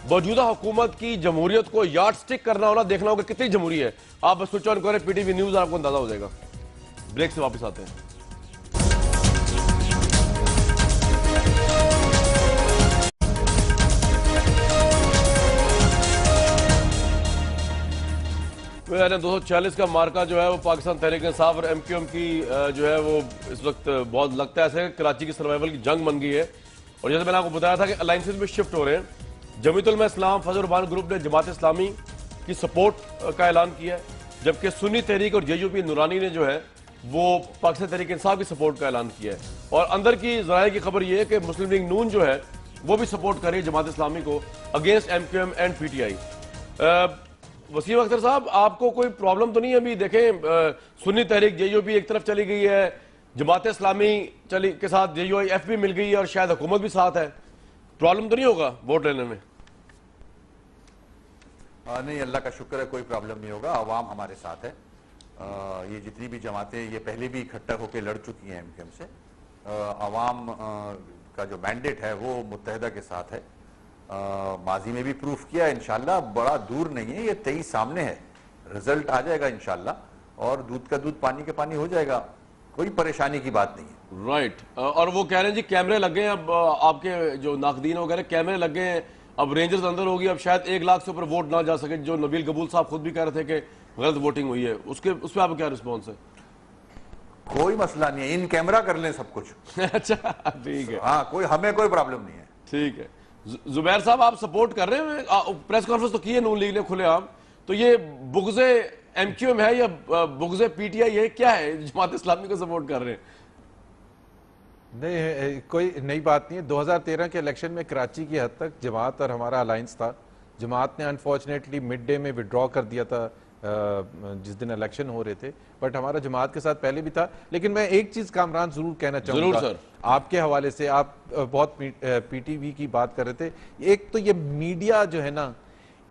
मौजूदा हुकूमत की जमहूरियत को यार्ड स्टिक करना हो ना, देखना होगा कितनी जमहूरी है, आप बस स्विच ऑन करें PTV न्यूज, आपको अंदाजा हो जाएगा। ब्रेक से वापस आते हैं। NA 246 का मार्का जो है वो पाकिस्तान तहरीक इंसाफ और MQM की जो है वो इस वक्त बहुत लगता है ऐसे कराची की सर्वाइवल की जंग बन गई है। और जैसे मैंने आपको बताया था कि अलायंसेस में शिफ्ट हो रहे हैं। जमीयत उलमा इस्लाम फजल रहमान ग्रुप ने जमात इस्लामी की सपोर्ट का ऐलान किया है, जबकि सुन्नी तहरीक और JUP नूरानी ने जो है वो पाकिस्तान तहरीक इंसाफ की सपोर्ट का ऐलान किया है। और अंदर की ज़राए की खबर ये है कि मुस्लिम लीग नून जो है वो भी सपोर्ट कर रही है जमात इस्लामी को against MQM and PTI। Waseem Akhtar sahab, आपको कोई प्रॉब्लम तो नहीं है? अभी देखें, सुन्नी तहरीक JUP एक तरफ चली गई है, जमात इस्लामी चली के साथ JUIF भी मिल गई है, और शायद हुकूमत भी साथ है। प्रॉब्लम तो नहीं होगा वोट लेने में? नहीं, अल्लाह का शुक्र है, कोई प्रॉब्लम नहीं होगा। अवाम हमारे साथ है। ये जितनी भी जमातें ये पहले भी इकट्ठा होकर लड़ चुकी हैं MQM से। अवाम का जो मैंडेट है वो मुत्तहिदा के साथ है। माजी में भी प्रूफ किया, इंशाल्लाह बड़ा दूर नहीं है, ये 23 सामने है, रिजल्ट आ जाएगा इंशाल्लाह, और दूध का दूध पानी का पानी हो जाएगा, कोई परेशानी की बात नहीं है। राइट। और वो कह रहे हैं जी कैमरे लग गए, अब आपके जो नाकदीन वगैरह कैमरे लग गए हैं, अब रेंजर्स अंदर होगी, अब शायद 1 लाख से ऊपर वोट ना जा सके, जो नबील कबूल साहब खुद भी कह रहे थे कि गलत वोटिंग हुई है, उसके उस पर आपका क्या रिस्पॉन्स है? कोई मसला नहीं है, इन कैमरा कर लें सब कुछ। अच्छा, ठीक है। हाँ, हमें कोई प्रॉब्लम नहीं है। ठीक है। जुबैर साहब, आप सपोर्ट कर रहे हैं, प्रेस कॉन्फ्रेंस तो की है नून लीग ने खुलेआम, तो ये बुग़्ज़े MQM है या बुग़्ज़े PTI है, क्या है? जमात इस्लामी को सपोर्ट कर रहे हैं? नहीं, कोई नई बात नहीं है। 2013 के इलेक्शन में कराची की हद तक जमात और हमारा अलायंस था। जमात ने अनफॉर्चुनेटली मिड डे में विड्रॉ कर दिया था जिस दिन इलेक्शन हो रहे थे, बट हमारा जमात के साथ पहले भी था। लेकिन मैं एक चीज कामरान जरूर कहना चाहूंगा सर, आपके हवाले से, आप बहुत PTV की बात कर रहे थे। एक तो ये मीडिया जो है ना,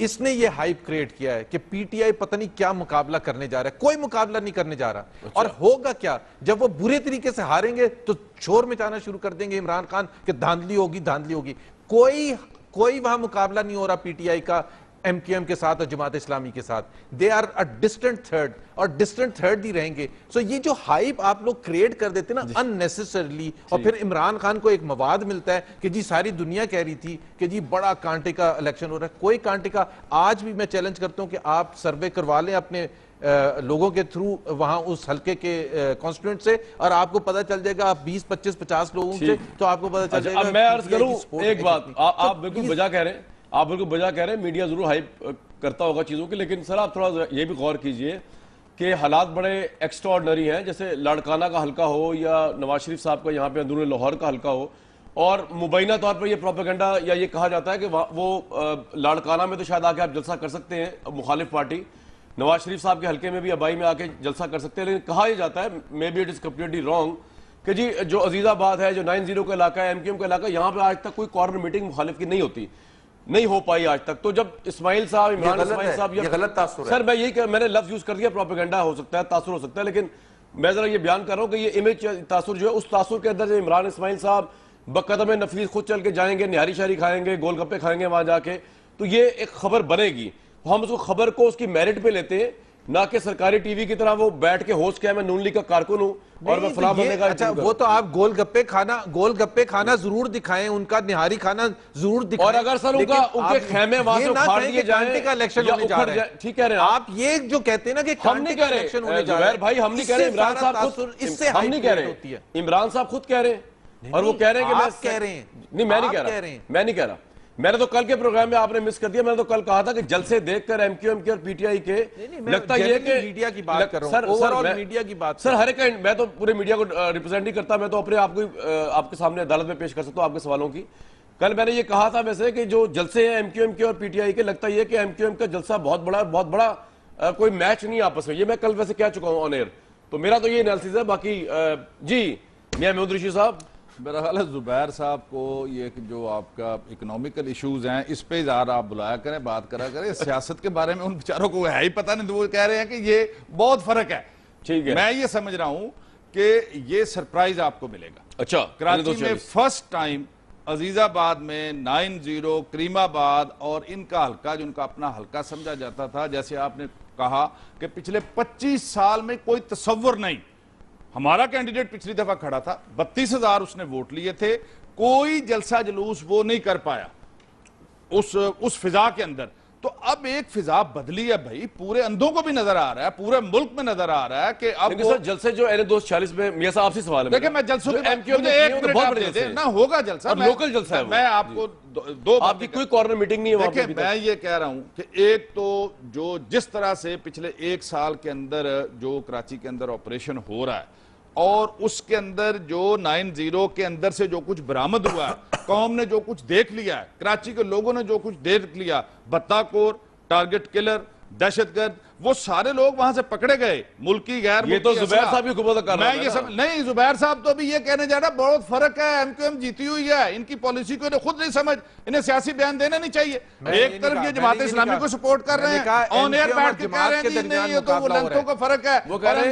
इसने ये हाइप क्रिएट किया है कि PTI पता नहीं क्या मुकाबला करने जा रहा है। कोई मुकाबला नहीं करने जा रहा। अच्छा। और होगा क्या, जब वो बुरे तरीके से हारेंगे तो शोर मचाना शुरू कर देंगे इमरान खान कि धांधली होगी, धांधली होगी। कोई वहां मुकाबला नहीं हो रहा PTI का MQM के साथ और जमात इस्लामी के साथ। They are a distant third, और डिस्टेंट थर्ड ही रहेंगे। सो ये जो हाइप आप लोग क्रिएट कर देते ना अननेसेसरली, और फिर इमरान खान को एक मवाद मिलता है कि जी सारी दुनिया कह रही थी कि जी बड़ा कांटे का इलेक्शन हो रहा है। कोई कांटे का, आज भी मैं चैलेंज करता हूं कि आप सर्वे करवा लें अपने लोगों के थ्रू वहां उस हल्के के कॉन्स्टिट्यूएंट से, और आपको पता चल जाएगा, आप 20, 25, 50 लोगों से, तो आपको पता चल जाएगा। मैं अर्ज करूं एक बात, आप बिल्कुल बजा कह रहे हैं, आप बिल्कुल बजा कह रहे हैं, मीडिया जरूर हाइप करता होगा चीजों की, लेकिन सर आप थोड़ा ये भी गौर कीजिए कि हालात बड़े एक्स्ट्राऑर्डिनरी हैं, जैसे लाड़काना का हल्का हो या नवाज शरीफ साहब का यहाँ पे अंदरूनी लाहौर का हल्का हो, और मुबैना तौर पर ये प्रोपेगेंडा या ये कहा जाता है कि वो लाड़काना में तो शायद आके आप जलसा कर सकते हैं, मुखालिफ पार्टी नवाज शरीफ साहब के हल्के में भी अबाई में आके जलसा कर सकते हैं, लेकिन कहा यह जाता है, may be it is completely wrong, कि जी जो अजीजाबाद है, जो 90 का इलाका है, MQM का इलाका, यहाँ पे आज तक कोई कॉर्नर मीटिंग मुखालिफ की नहीं हो पाई आज तक। तो जब इस्माइल साहब, इमरान इस्माइल साहब, ये गलत तासुर है सर, मैं यही मैंने लफ्ज यूज कर दिया, प्रोपेगेंडा हो सकता है, तासुर हो सकता है, लेकिन मैं जरा ये बयान कर रहा हूं कि ये इमेज तासुर जो है, उस तासुर के अंदर इमरान इस्माइल साहब बकदम नफीस खुद चल के जाएंगे, निहारी शारी खाएंगे, गोलगप्पे खाएंगे वहां जाके, तो ये एक खबर बनेगी, हम उसको खबर को उसकी मेरिट पे लेते हैं, ना कि सरकारी टीवी की तरह वो बैठ के होस्ट किया, मैं नून लीग का कारकुन हूं और मैं फलां बंदे का। अच्छा, वो तो आप गोलगप्पे खाना जरूर दिखाएं, उनका निहारी खाना जरूर दिखाएं, और अगर सर उनके खेमे वहां से उखाड़ दिए जाएं का इलेक्शन होने जा रहा है, ठीक कह रहे हैं आप। ये जो कहते हैं ना कि हम नहीं कह रहे इलेक्शन होने जा रहा है भाई, हम नहीं कह रहे, इमरान साहब खुद, इससे हम नहीं कह रहे, इमरान साहब खुद कह रहे हैं, और वो कह रहे हैं कि मैं कह रहे हैं, नहीं, मैं नहीं कह रहा, मैं नहीं कह रहा। मैंने तो कल के प्रोग्राम में आपने मिस कर दिया, मैंने तो कल कहा था कि जलसे देखकर MQM के और PTI के लगता है कि मीडिया की बात कर रहा हूं, ओवरऑल मीडिया की बात, सर हर एक, मैं तो पूरे मीडिया को रिप्रेजेंट नहीं करता, मैं तो अपने आप को आपके सामने अदालत में पेश कर सकता हूं आपके सवालों की। कल मैंने ये कहा था वैसे कि जो जलसे हैं MQM के और PTI के, लगता है कि MQM का जलसा बहुत बड़ा कोई मैच नहीं आपस में, ये मैं कल वैसे कह चुका हूं ऑन एयर, तो मेरा तो ये एनालिसिस है। बाकी जी मियां महमूद रशीद साहब, मेरा ख्याल है जुबैर साहब को ये जो आपका इकोनॉमिकल इश्यूज हैं, इस पे ज़्यादा आप बुलाया करें, बात करा करें, सियासत के बारे में उन बेचारों को है ही पता नहीं, तो वो कह रहे हैं कि ये बहुत फर्क है। ठीक है, मैं ये समझ रहा हूं कि ये सरप्राइज आपको मिलेगा। अच्छा, कराची में फर्स्ट टाइम अजीजाबाद में 90, करीमाबाद और इनका हल्का, जो उनका अपना हल्का समझा जाता था, जैसे आपने कहा कि पिछले 25 साल में कोई तसव्वुर नहीं, हमारा कैंडिडेट पिछली दफा खड़ा था, 32,000 उसने वोट लिए थे, कोई जलसा जुलूस वो नहीं कर पाया उस फिजा के अंदर। तो अब एक फिजा बदली है भाई, पूरे अंधों को भी नजर आ रहा है, पूरे मुल्क में नजर आ रहा है कि अब सर जलसे जो NA-246 में, मियां साहब आपसे सवाल है, देखिए मैं जलसों के ना होगा जलसा, लोकल जलसा है, मैं आपको दो आपकी कोई कॉर्नर मीटिंग नहीं है। देखिए मैं ये कह रहा हूं कि एक तो जो जिस तरह से पिछले 1 साल के अंदर जो कराची के अंदर ऑपरेशन हो रहा है, और उसके अंदर जो 90 के अंदर से जो कुछ बरामद हुआ है, कौम ने जो कुछ देख लिया है, कराची के लोगों ने जो कुछ देख लिया, बत्ताखोर, टारगेट किलर, दहशतगर्द, वो सारे लोग वहां से पकड़े गए, मुल्की गैर, ये तो जुबैर साहब की हुकूमत कर रहा है। मैं ये सब नहीं, जुबैर साहब तो अभी ये कहने जा रहा है बहुत फर्क है, MQM जीती हुई है, इनकी पॉलिसी को खुद नहीं समझ, इन्हें सियासी बयान देना नहीं चाहिए। एक तरफ ये जमात इस्लामी को सपोर्ट कर रहे हैं, ऑन एयर बैठ के कह रहे हैं नहीं, ये तो वो लंथों का फर्क है, वो कह रहे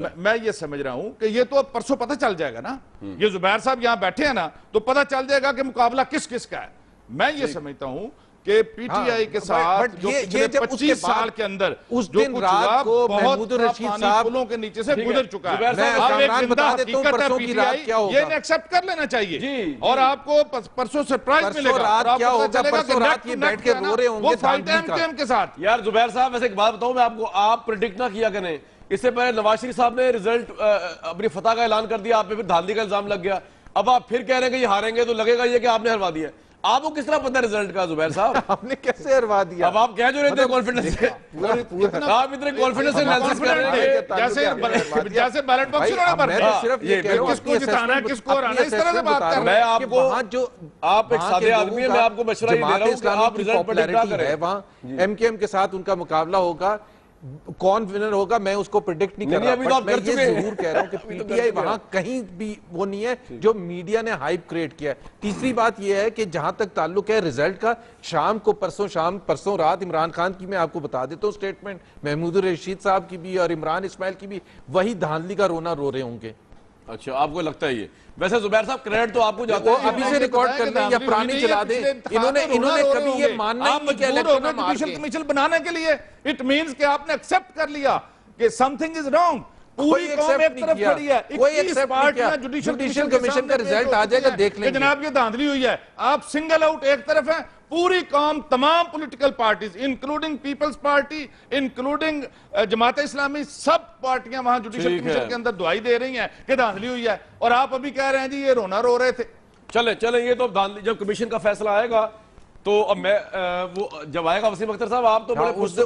हैं। मैं ये समझ रहा हूं कि ये तो अब परसों पता चल जाएगा ना, ये जुबैर साहब यहां बैठे हैं ना, तो पता चल जाएगा कि मुकाबला किस किस का है। मैं ये समझता हूं कि PTI के साथ जो पिछले 25 साल के अंदर उस जो दिन कुछ रात हुआ, को बहुत महमूद रशीद साहब पुलों के नीचे से गुजर चुका है। मैं कामरान बता देता हूं परसों की रात क्या होगा, ये एक्सेप्ट कर लेना चाहिए, और आपको परसों सरप्राइज मिलेगा। रात क्या होगा, परसों रात ये बैठ के रो रहे होंगे वो फाइट MQM के साथ। यार जुबैर साहब, वैसे एक बात बताऊं मैं आपको, आप प्रेडिक्ट ना किया करें, इससे पहले नवाज शरीफ साहब ने रिजल्ट अपनी फतह का ऐलान कर दिया, आप पे फिर धांधली का इल्जाम लग गया, अब आप फिर कह रहे हैं कि ये हारेंगे, तो लगेगा ये कि आपने हरवा दिया। आपको किस तरह पता रिजल्ट का जुबैर साहब? आपने कैसे हरवा दिया? अब आप कह जो रहे थे कॉन्फिडेंस से, आप इतने कॉन्फिडेंस से एनालिसिस कर रहे हैं जैसे बैलेट बॉक्स उन्होंने भर दिया, सिर्फ ये कह रहा हूं किसको जिताना है, किसको हराना है, इस तरह से बात कर रहे हैं। मैं आपको, जो आप एक सादे आदमी हैं, मैं आपको मशवरा ये दे रहा हूं कि आप रिजल्ट प्रेडिक्ट ना करें। वहां MQM के साथ उनका मुकाबला होगा, कौन विनर होगा मैं उसको प्रेडिक्ट नहीं कर रहा, अभी तो आप मैं कर चुके ये हैं। जरूर कह रहा हूं कि PTI वहां कहीं भी वो नहीं है जो मीडिया ने हाइप क्रिएट किया है। तीसरी बात ये है कि जहां तक ताल्लुक है रिजल्ट का, शाम को परसों रात इमरान खान की मैं आपको बता देता हूं स्टेटमेंट, महमूद रशीद साहब की भी और इमरान इस्माइल की भी वही धांधली का रोना रो रहे होंगे। अच्छा, आपको लगता है ये? वैसे जुबैर साहब क्रेडिट तो आपको जाता है, अभी से रिकॉर्ड कर लें या पुरानी चला दें, इन्होंने कभी ये मानना ही नहीं किया जुडिशल कमीशन बनाने के लिए। इट मींस कि आपने एक्सेप्ट कर लिया कि समथिंग इज रॉन्ग, पूरी कौम एक तरफ खड़ी है, कोई एक्सेप्ट नहीं किया। जुडिशल कमीशन का रिजल्ट आ जाएगा, देख लेंगे। जनाब ये धांधली हुई है, आप सिंगल आउट एक तरफ है, पूरी कौम, तमाम political parties including People's Party, including Jamaat Islami, सब पार्टियां वहां जुडिशल कमीशन के अंदर दुआई दे रही हैं कि धांधली हुई है, और आप अभी कह रहे हैं जी ये रोना रो रहे थे। चले ये तो जब कमीशन का फैसला आएगा तो अब मैं वो जब आएगा वसीम अख्तर साहब, आप तो बड़े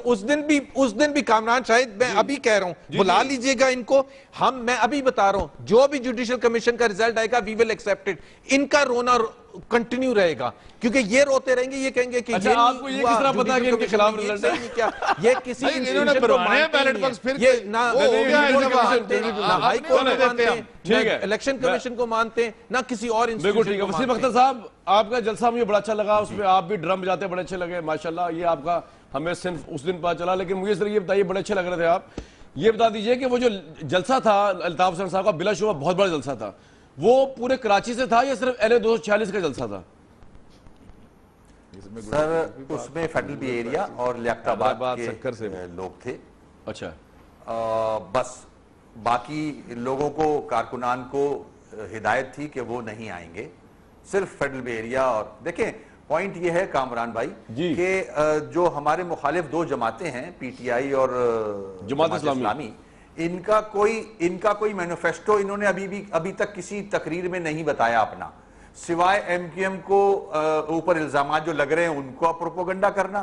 उस दिन भी कामरान शाहिद, मैं अभी कह रहा हूं, बुला लीजिएगा इनको। मैं अभी बता रहा हूं, जो भी जुडिशियल कमीशन का रिजल्ट आएगा वी विल एक्सेप्ट इट। इनका रोना कंटिन्यू रहेगा, क्योंकि ये रोते रहेंगे, ये कहेंगे कि अच्छा, आपको ये किस तरह पता है कि इनके खिलाफ रिजल्ट है? क्या ये किसी इन्होंने बनवाए बैलेट बॉक्स, फिर ये ना हाई कोर्ट को मानते हैं, ठीक है, इलेक्शन कमीशन को मानते हैं, ना किसी और बिल्कुल ठीक है। वसीम अख्तर साहब, आपका जलसा मुझे बड़ा अच्छा लगा, उसमें आप भी ड्रम बजाते बड़े अच्छे लगे माशाल्लाह। ये आपका हमें सिर्फ उस दिन पता चला, लेकिन मुझे सिर्फ ये बताइए, बड़े अच्छे लग रहे थे आप। ये बता दीजिए कि वो जो जलसा था अल्ताफ हुसैन साहब का, बिलाशुबा बहुत बड़ा जलसा था, वो पूरे कराची से था या सिर्फ LA 246 का जलसा था? सर उसमें फेडरल बी एरिया और लियाकताबाद के लोग थे। अच्छा, बस बाकी लोगों को, कारकुनान को हिदायत थी कि वो नहीं आएंगे, सिर्फ फेडरल बी एरिया। और देखें, पॉइंट ये है कामरान भाई कि जो हमारे मुखालिफ दो जमातें हैं, PTI और जमात इस्लामी, इनका कोई मैनिफेस्टो इन्होंने अभी तक किसी तकरीर में नहीं बताया अपना, सिवाय MQM को ऊपर इल्जाम जो लग रहे हैं उनको प्रोपोगंडा करना,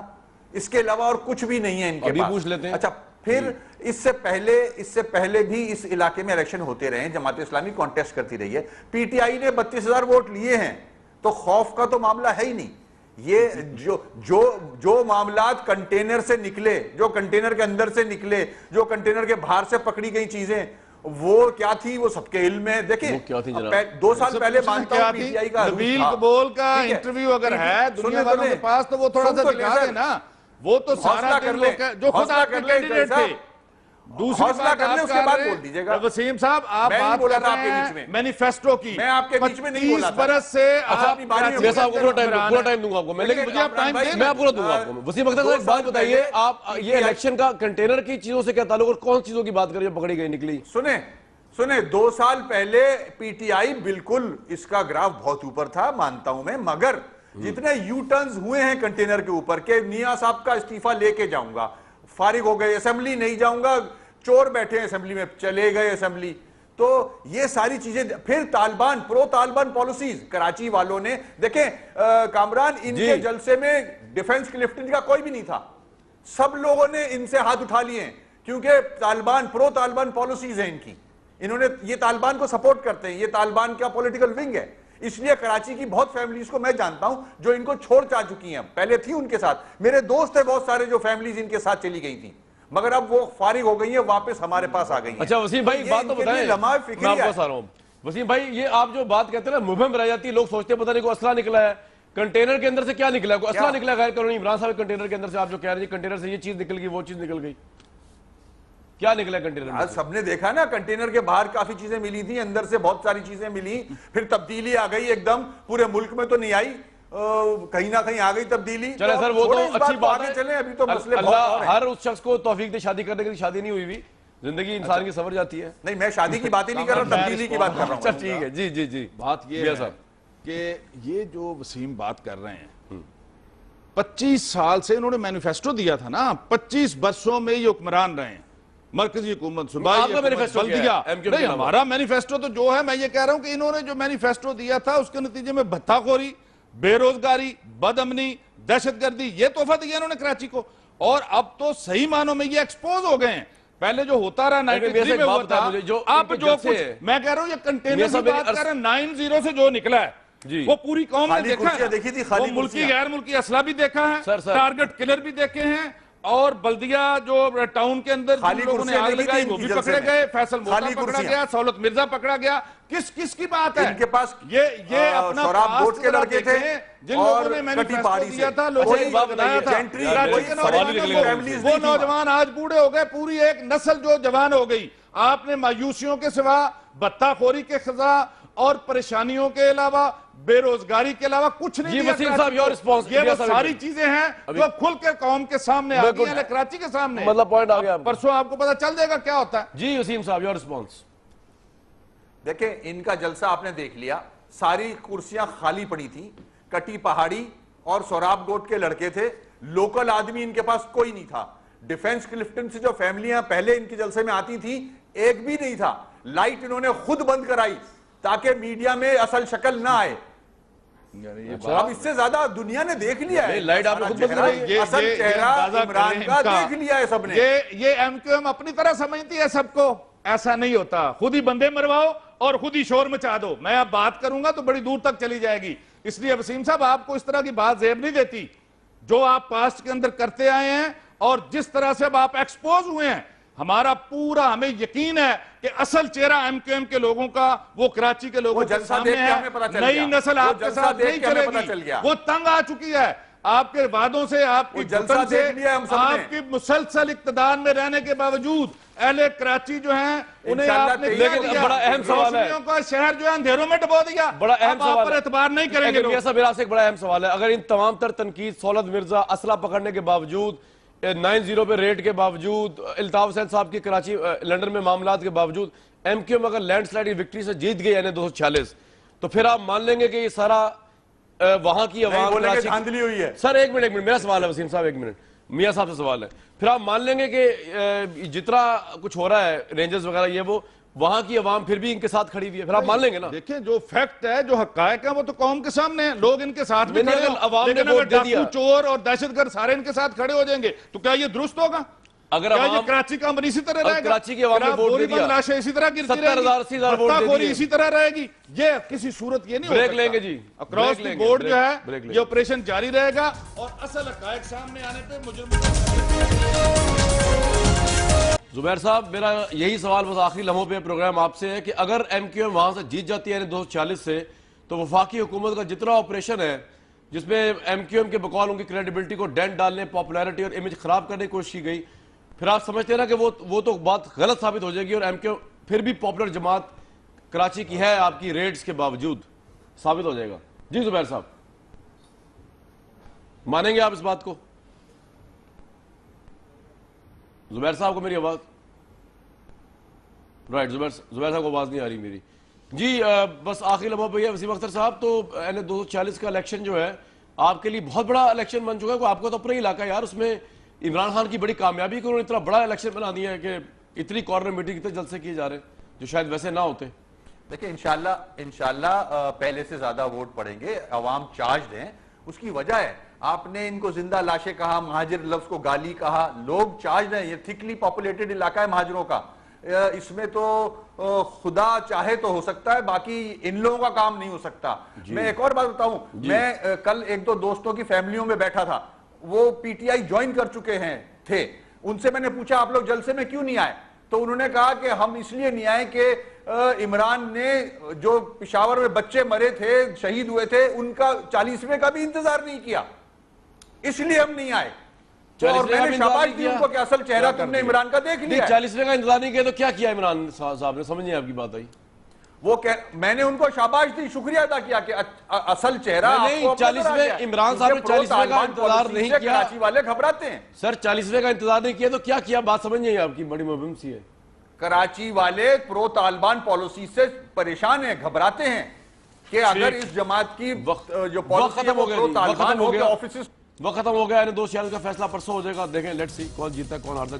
इसके अलावा और कुछ भी नहीं है इनके पास। पूछ लेते हैं। अच्छा, फिर इससे पहले भी इस इलाके में इलेक्शन होते रहे, जमात इस्लामी कॉन्टेस्ट करती रही है, PTI ने 32,000 वोट लिए हैं, तो खौफ का तो मामला है ही नहीं। ये जो मामलात कंटेनर से निकले, जो कंटेनर के अंदर से निकले, जो कंटेनर के बाहर से पकड़ी गई चीजें, वो क्या थी, वो सबके इल्म में। देखिए 2 साल पहले मानता हूं PTI का नबील कबूल का इंटरव्यू अगर है दुनिया वालों के पास, तो वो थोड़ा सा दिखा दे ना। वो तो सारा दिन जो खुद आपके कैंडिडेट थे, दूसरी बात उसके बाद बोल दीजिएगा। वसीम साहब, आप बात कर रहे हैं मैनिफेस्टो की, मैं आपके बीच में नहीं बोला था। 25 बरस से आप पूरा टाइम दूंगा आपको मैं, लेकिन मुझे आप टाइम दें, मैं पूरा दूंगा आपको। वसीम अख्तर साहब, एक बात बताइए, आप ये इलेक्शन का कंटेनर की चीजों से क्या ताल्लुक और कौन चीजों की बात करें जो पकड़ी गई निकली? सुने 2 साल पहले PTI बिल्कुल इसका ग्राफ बहुत ऊपर था, मानता हूं मैं, मगर जितने यू टर्न्स हुए हैं कंटेनर के ऊपर के, मियां साहब का इस्तीफा लेके जाऊंगा, फारिग हो गए, असेंबली नहीं जाऊंगा, चोर बैठे असेंबली में, चले गए असेंबली, तो ये सारी चीजें। फिर तालिबान, प्रो तालिबान पॉलिसीज, कराची वालों ने देखें कामरान, इनके जलसे में डिफेंस क्लिफ्टन का कोई भी नहीं था, सब लोगों ने इनसे हाथ उठा लिए, क्योंकि तालिबान, प्रो तालिबान पॉलिसीज है इनकी, इन्होंने, ये तालिबान को सपोर्ट करते हैं, ये तालिबान का पॉलिटिकल विंग है। इसलिए कराची की बहुत फैमिलीज को मैं जानता हूं जो इनको छोड़ जा चुकी हैं, पहले थी उनके साथ, मेरे दोस्त है बहुत सारे जो फैमिलीज इनके साथ चली गई थी, मगर अब वो फारिग हो गई है, वापस हमारे पास आ गई है। अच्छा वसीम भाई, बात तो बताएं, मैं आपको बता रहा हूं वसीम भाई, ये आप जो बात कहते हैं ना, मुबहम रह जाती है, लोग सोचते हैं पता नहीं कोई असला निकला है कंटेनर के अंदर से, क्या निकला, कोई असला निकला गैर कानूनी। इमरान साहब कंटेनर के अंदर से, आप जो कह रहे हैं कंटेनर से ये चीज निकल गई, वो चीज निकल गई, क्या निकला कंटेनर? आज सबने देखा ना, कंटेनर के बाहर काफी चीजें मिली थी, अंदर से बहुत सारी चीजें मिली, फिर तब्दीली आ गई एकदम, पूरे मुल्क में तो नहीं आई, कहीं ना कहीं आ गई तब्दीली। चले सर, वो तो अच्छी बात है, चले, अभी तो मसले अल्लाह हर उस शख्स को तौफीक दे शादी करने के लिए, शादी नहीं हुई भी, जिंदगी इंसान की सवर जाती है। नहीं, मैं शादी की बात ही नहीं कर रहा, तब्दीली की बात कर रहा हूं। अच्छा ठीक है, जी जी जी। बात ये है कि ये जो वसीम बात कर रहे हैं, 25 साल से इन्होंने मैनिफेस्टो दिया था ना, 25 वर्षों में ये हुक्मरान रहे हैं, मरकजी हुकूमत, सूबाई बल्दिया। नहीं, हमारा मैनिफेस्टो तो जो है, मैं ये कह रहा हूं कि इन्होंने जो मैनिफेस्टो दिया था उसके नतीजे में भत्ताखोरी, बेरोजगारी, बदअमनी, दहशतगर्दी, ये तोहफा दिया इन्होंने कराची को, और अब तो सही मानों में ये एक्सपोज हो गए हैं। पहले जो होता रहा 93 में हुआ था, अब जो कुछ मैं कह रहा हूं, ये कंटेनर की बात कर रहे हैं, 90 से जो निकला है वो पूरी कौम ने देखा है, देखी थी, खाली मुल्की गैर मुल्की असला भी देखा है, टारगेट किलर भी देखे हैं, और बल्दिया जो टाउन के अंदर लोगों ने आग लगाई वो भी पकड़े गए, फैसल मोहता पकड़ा गया, सहूलत मिर्जा पकड़ा गया। किस की बात है? इनके पास ये अपना बोर्ड के लड़के थे जिन लोगों ने मैनिफेस्टो दिया था, लोगों ने बताया था, वो नौजवान आज बूढ़े हो गए, पूरी एक नस्ल जो जवान हो गई। आपने मायूसियों के सिवा, बत्ताखोरी के खजा और परेशानियों के अलावा, बेरोजगारी के अलावा कुछ नहीं दिया। वसीम साहब, योर रिस्पांस, ये सारी चीजें हैं जो खुल के कौम के सामने आ गई हैं, कराची के सामने। मतलब पॉइंट आ गया, परसों आपको पता चल जाएगा क्या होता है। जी वसीम साहब, योर रिस्पांस। देखें, इनका जलसा आपने देख लिया, सारी कुर्सियां खाली पड़ी थी, कटी पहाड़ी और सोराब गोट के लड़के थे, लोकल आदमी इनके पास कोई नहीं था। डिफेंस क्लिफ्टन से जो फैमिलियां पहले इनके जलसे में आती थी, एक भी नहीं था। लाइट इन्होंने खुद बंद कराई ताकि मीडिया में असल शक्ल ना आए। अब इससे ज्यादा दुनिया ने देख लिया है, लाइट आपने खुद बदल रही है। असल चेहरा इमरान का देख लिया है सबने। ये एमक्यूएम अपनी तरह समझती है सबको, ऐसा नहीं होता। खुद ही बंदे मरवाओ और खुद ही शोर मचा दो। मैं अब बात करूंगा तो बड़ी दूर तक चली जाएगी, इसलिए वसीम साहब आपको इस तरह की बात जेब नहीं देती। जो आप पास्ट के अंदर करते आए हैं और जिस तरह से अब आप एक्सपोज हुए हैं, हमारा पूरा हमें यकीन है कि असल चेहरा एमक्यूएम के लोगों का वो कराची के लोगों के सामने है। नई नस्ल आपके साथ नहीं चलेगी, वो तंग आ चुकी है आपके वादों से, आपकी जलसा से, आपकी मुसलसल इक्तदार में रहने के बावजूद अहले कराची जो हैं उन्हें आपने बड़ा अहम सवाल है का शहर जो है अंधेरों में डुबो दिया। बड़ा अहम सवाल पर एतबार नहीं करेंगे लोग। मेरा से एक बड़ा अहम सवाल है, अगर इन तमाम तर तनकीद, सौलत मिर्जा असला पकड़ने के बावजूद, 9-0 पे रेड के बावजूद, इल्ताफ हुसैन साहब की कराची लंदन में मामलात के बावजूद एमक्यूएम अगर लैंडस्लाइड विक्ट्री से जीत गई यानी 246, तो फिर आप मान लेंगे कि ये सारा वहां की आवाम धांधली हुई है। सर एक मिनट मेरा सवाल है वसीम साहब, एक मिनट मियां साहब से सवाल है। फिर आप मान लेंगे कि जितना कुछ हो रहा है रेंजर्स वगैरह ये वो, वहां की आवाम फिर भी इनके साथ खड़ी हुई है, फिर आप मान लेंगे ना? देखिए जो फैक्ट है, जो हकायक है, वो तो कौम के सामने है, लोग इनके साथ भी खड़े हैं। अवाम ने वोट दे दिया, चोर और दहशतगर्द सारे इनके साथ खड़े हो जाएंगे, तो क्या ये दुरुस्त होगा? अगर ये कराची का अमर इसी तरह रहेगा, कराची की आवाम ने वोट दे दिया, लाशें इसी तरह गिरती रहेंगी, 70,000-80,000 वोट दे दिए, इसी तरह रहेगी, ये किसी सूरत ये नहीं हो सकता। ब्रेक लेंगे जी, अक्रॉस द बोर्ड जो है ये ऑपरेशन जारी रहेगा और असल हकायक सामने आने पे जुबैर साहब, मेरा यही सवाल बस आखिरी लम्हों पे प्रोग्राम आपसे है कि अगर एमक्यूएम वहां से जीत जाती है 240 से, तो वफाकी हुकूमत का जितना ऑपरेशन है जिसमें एमक्यूएम के बकौल उनकी क्रेडिबिलिटी को डेंट डालने, पॉपुलैरिटी और इमेज खराब करने की कोशिश की गई, फिर आप समझते हैं ना कि वो तो बात गलत साबित हो जाएगी और एमक्यूएम फिर भी पॉपुलर जमात कराची की है आपकी रेड्स के बावजूद साबित हो जाएगा? जी जुबैर साहब, मानेंगे आप इस बात को? जुबैर साहब को मेरी आवाज राइट, जुबैर साहब को आवाज नहीं आ रही मेरी जी। बस आखिरी लम्हा पे वसीम अख्तर साहब, तो 240 का इलेक्शन जो है आपके लिए बहुत बड़ा इलेक्शन बन चुका है। आपको तो अपना ही इलाका यार, उसमें इमरान खान की बड़ी कामयाबी कि उन्होंने इतना बड़ा इलेक्शन बना दिया है कि इतनी कॉर्नर मीटिंग इतने जल्द से किए जा रहे हैं जो शायद वैसे ना होते। देखिए इंशाल्लाह पहले से ज्यादा वोट पड़ेंगे, अवाम चार्ज हैं। उसकी वजह है आपने इनको जिंदा लाशें कहा, महाजिर लफ्ज को गाली कहा, लोग चार्ज हैं। ये थिकली पॉपुलेटेड इलाका है महाजरों का, इसमें तो खुदा चाहे तो हो सकता है, बाकी इन लोगों का काम नहीं हो सकता। मैं एक और बात बताऊं, मैं कल एक दो दोस्तों की फैमिलियों में बैठा था, वो पीटीआई ज्वाइन कर चुके थे। उनसे मैंने पूछा आप लोग जलसे में क्यों नहीं आए, तो उन्होंने कहा कि हम इसलिए नहीं आए कि इमरान ने जो पिशावर में बच्चे मरे थे, शहीद हुए थे, उनका 40वें का भी इंतजार नहीं किया, इसलिए हम नहीं आए। और मैंने शाबाश दी उनको कि असल चेहरा तुमने इमरान का देख लिया। 40वें का इंतजार नहीं किया तो क्या किया इमरान साहब ने? समझ नहीं आपकी बात आई। मैंने उनको शाबाश दी, शुक्रिया अदा किया कि असल चेहरा नहीं। 40वें इमरान साहब ने 40वें का इंतजार नहीं किया। कराची वाले घबराते हैं सर, 40वें का इंतजार नहीं किया तो क्या किया? बात समझ नहीं आपकी, बड़ी मुहिम सी है। कराची वाले प्रो तालिबान पॉलिसी से परेशान हैं, घबराते हैं कि अगर इस जमात की जो पॉलिसी है वो प्रो तालिबान हो गया, ऑफिस वो खत्म हो गया। 246 का फैसला परसों हो जाएगा, देखें लेट्स सी कौन जीता कौन हारता।